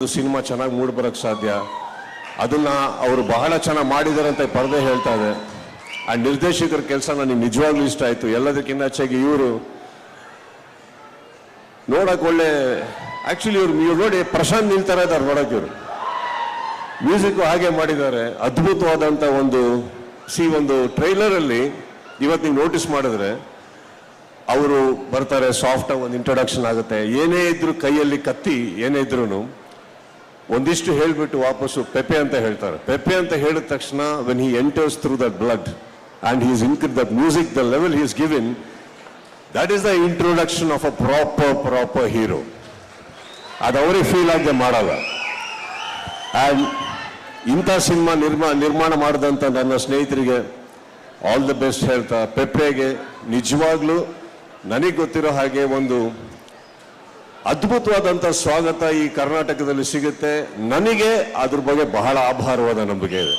Cinema ಚೆನ್ನಾಗಿ mood ಬರಕ್ಕೆ ಸಾಧ್ಯ. ಅದನ್ನ ಅವರು ಬಹಳ ಚೆನ್ನಾಗಿ ಮಾಡಿದ್ದಾರೆ ಅಂತ ಪರದೆ ಹೇಳ್ತಾ ಇದೆ. ಆ ನಿರ್ದೇಶಕರ ಕೆಲಸ ನನಗೆ ನಿಜವಾಗ್ಲೂ ಇಷ್ಟ ಆಯ್ತು. ಎಲ್ಲದಕ್ಕಿಂತ ಹೆಚ್ಚಾಗಿ ಇವರು ನೋಡಕ್ ಒಳ್ಳೆ, ಆಕ್ಚುಲಿ ಇವ್ರು ನೋಡಿ ಪ್ರಶಾಂತ್ ನಿಲ್ತಾರೆ ಇದ್ದಾರೆ ನೋಡಕ್. ಇವರು ಮ್ಯೂಸಿಕ್ ಹಾಗೆ ಮಾಡಿದ್ದಾರೆ, ಅದ್ಭುತವಾದಂತ ಒಂದು ಟ್ರೈಲರ್ ಅಲ್ಲಿ ಇವತ್ತು ನೀವು ನೋಟಿಸ್ ಮಾಡಿದ್ರೆ ಅವರು ಬರ್ತಾರೆ, ಸಾಫ್ಟ್ ಆಗಿ ಒಂದು ಇಂಟ್ರೊಡಕ್ಷನ್ ಆಗುತ್ತೆ. ಏನೇ ಇದ್ರು ಕೈಯಲ್ಲಿ ಕತ್ತಿ ಏನೇ ಇದ್ರು ಒಂದಿಷ್ಟು ಹೇಳ್ಬಿಟ್ಟು ವಾಪಸ್ಸು ಪೆಪೆ ಅಂತ ಹೇಳ್ತಾರೆ. ಪೆಪೆ ಅಂತ ಹೇಳಿದ ತಕ್ಷಣ when he enters through that blood and he is increase that music, the level he is given, that is the introduction of a proper hero. ಅದು ಅವರಿಗೆ ಫೀಲ್ ಆಗದೆ ಮಾಡಲ್ಲ. ಆ್ಯಂಡ್ ಇಂಥ ಸಿನಿಮಾ ನಿರ್ಮಾಣ ಮಾಡಿದಂಥ ನನ್ನ ಸ್ನೇಹಿತರಿಗೆ ಆಲ್ ದ ಬೆಸ್ಟ್ ಹೇಳ್ತಾ, ಪೆಪ್ಪೆಗೆ ನಿಜವಾಗ್ಲೂ ನನಗೆ ಗೊತ್ತಿರೋ ಹಾಗೆ ಒಂದು ಅದ್ಭುತವಾದಂಥ ಸ್ವಾಗತ ಈ ಕರ್ನಾಟಕದಲ್ಲಿ ಸಿಗುತ್ತೆ. ನನಗೆ ಅದ್ರ ಬಗ್ಗೆ ಬಹಳ ಆಭಾರವಾದ ನಂಬಿಕೆ ಇದೆ.